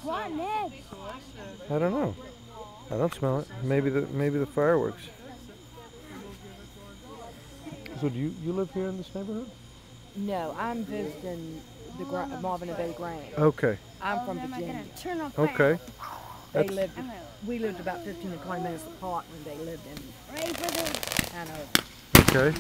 What next? I don't know. I don't smell it. Maybe the fireworks. So do you live here in this neighborhood? No, I'm visiting the Marvin and Betty Graham. Okay. I'm from Virginia. Okay. They That's lived. We lived about 15 to 20 minutes apart when they lived in Ready for this? Hanover. okay.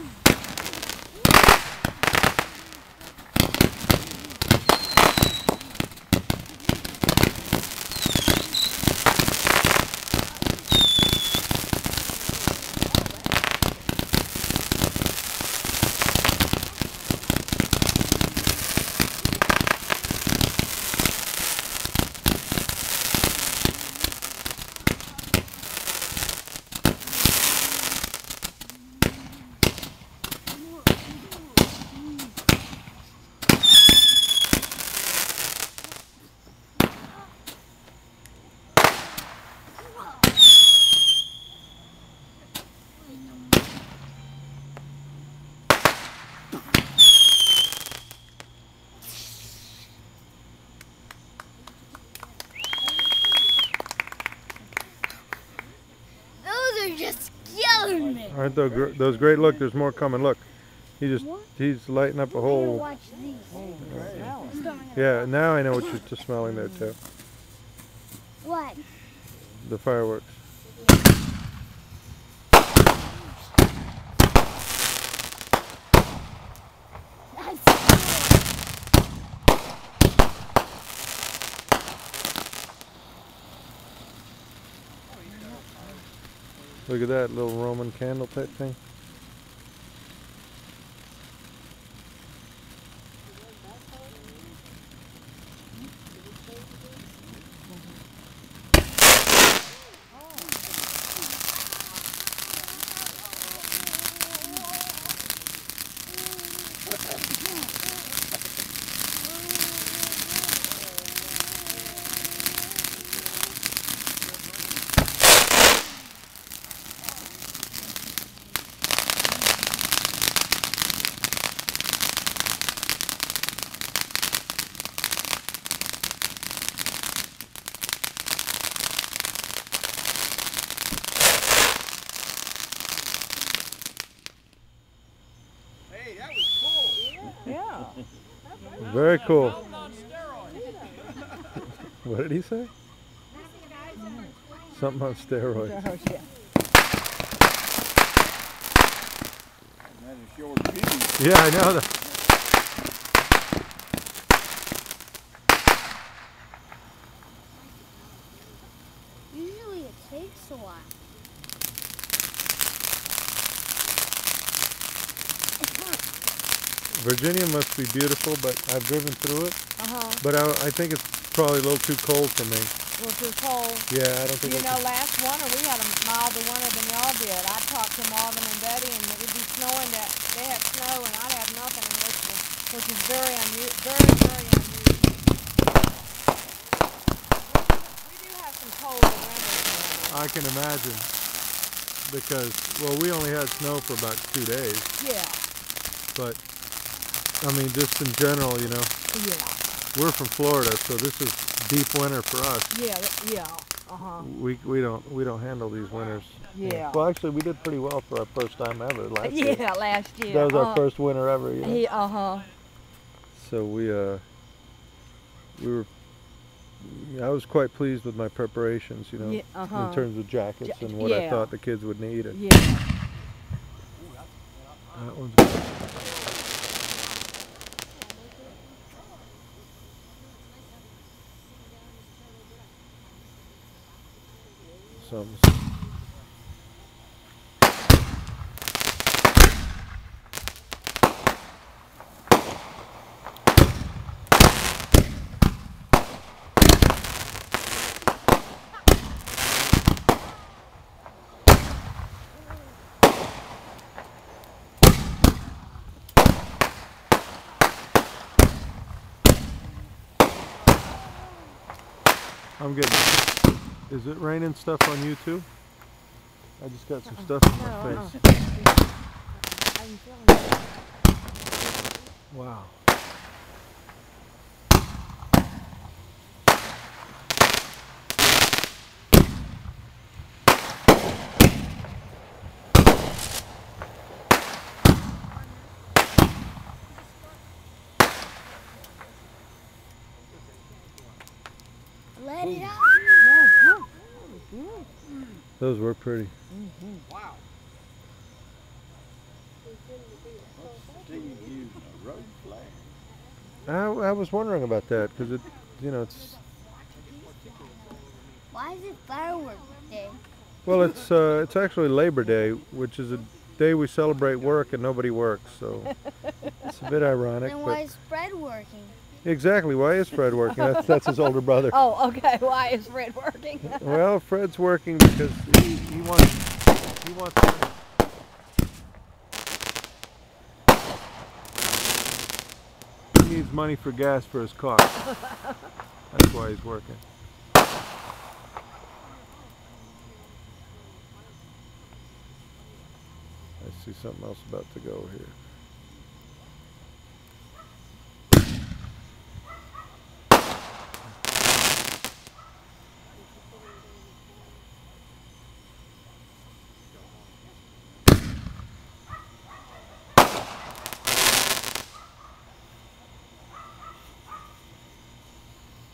Those are just killing me. Aren't those great? Look, there's more coming. Look, he's lighting up a whole. Watch these. Yeah, now I know what you're smelling there too. What? The fireworks. Look at that little Roman candle type thing. Yeah. Very cool. What did he say? Something on steroids. Yeah. That is short fuse. Yeah, I know that. Usually it takes a while. Virginia must be beautiful, but I've driven through it. But I think it's probably a little too cold for me. Well, too cold. Yeah, I don't think. You know, last winter we had a milder winter than y'all did. I talked to Marvin and Betty, and it would be snowing. That they had snow, and I'd have nothing in Richmond, which is very unusual. We do have some colder winters now. I can imagine because we only had snow for about 2 days, Yeah. but I mean just in general, Yeah. we're from Florida, so this is deep winter for us. Yeah. Yeah. We don't handle these winters. Yeah. Well, actually, we did pretty well for our first time ever last year. Yeah, last year. That was our first winter ever. Yeah. So we were. I was quite pleased with my preparations, Yeah, in terms of jackets and what I thought the kids would need. And Yeah. that one's good. Something. I'm getting. Is it raining stuff on you too? I just got some stuff in my face. Wow. Let it out. Those were pretty. Wow. Steve using a road flag. I was wondering about that because it, you know, it's Why is it fireworks day? well, it's actually Labor Day, which is a day we celebrate work and nobody works, so it's a bit ironic. Then why But is Fred working? exactly, why is Fred working? That's his older brother. Oh, okay. Why is Fred working? Well, Fred's working because he wants money. He needs money for gas for his car. That's why he's working. I see something else about to go here.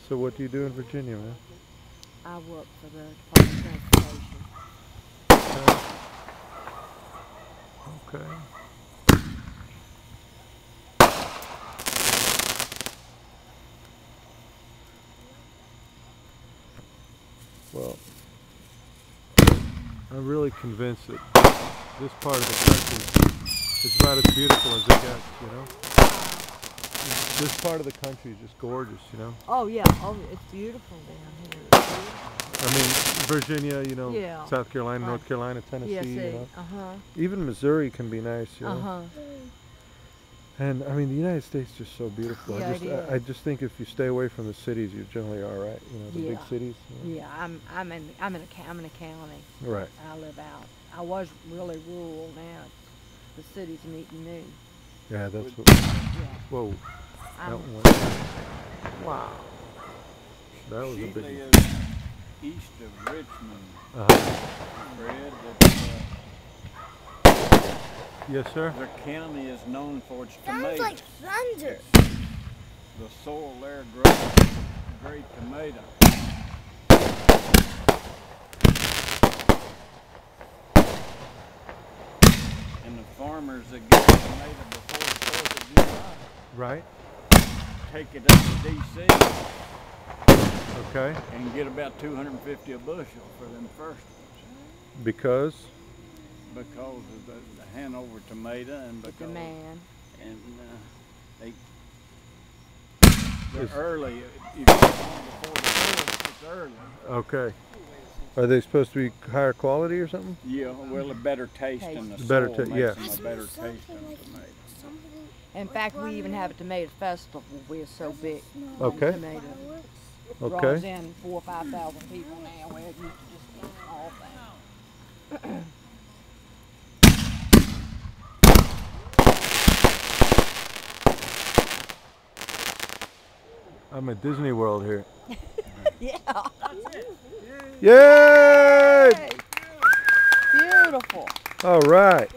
So what do you do in Virginia, man? I work for the Department of Transportation. Okay. Well, I'm really convinced that this part of the country is about as beautiful as it gets, you know? This part of the country is just gorgeous, you know? Oh yeah. Oh, it's beautiful down here. It's beautiful. I mean, Virginia, you know, Yeah. South Carolina, Right. North Carolina, Tennessee, Yes, you know? uh-huh. Even Missouri can be nice, you know? Uh-huh. And I mean, the United States is just so beautiful. Yeah, I just think if you stay away from the cities, you're generally all right. You know, the big Yeah. cities. You know? Yeah, I'm in a county. Right. I live out. I was really rural. Now the city's neat and new. Yeah, that's what. Yeah. Whoa. That I'm, one. Wow. That was a She big one. lives east of Richmond, Fred. Yes, sir. Their county is known for its Sounds tomatoes. like thunder. The soil there grows great tomato. And the farmers that get the tomato before the 4th of July Right. take it up to D.C. Okay. and get about 250 a bushel for them first ones. Because. Because of the Hanover tomato and the because demand. and they're Is- early. If you get on before the 4th, it's early. Okay. Are they supposed to be higher quality or something? Yeah, well, a better taste in the Better soil ta- makes yeah. them a better taste in the tomato. In fact, we even have a tomato festival. We're so big. on Okay. Tomato. Draws Okay. in 4,000 or 5,000 people now. Where it used to just be all that. I'm at Disney World here. Yeah. Yay! Beautiful. All right.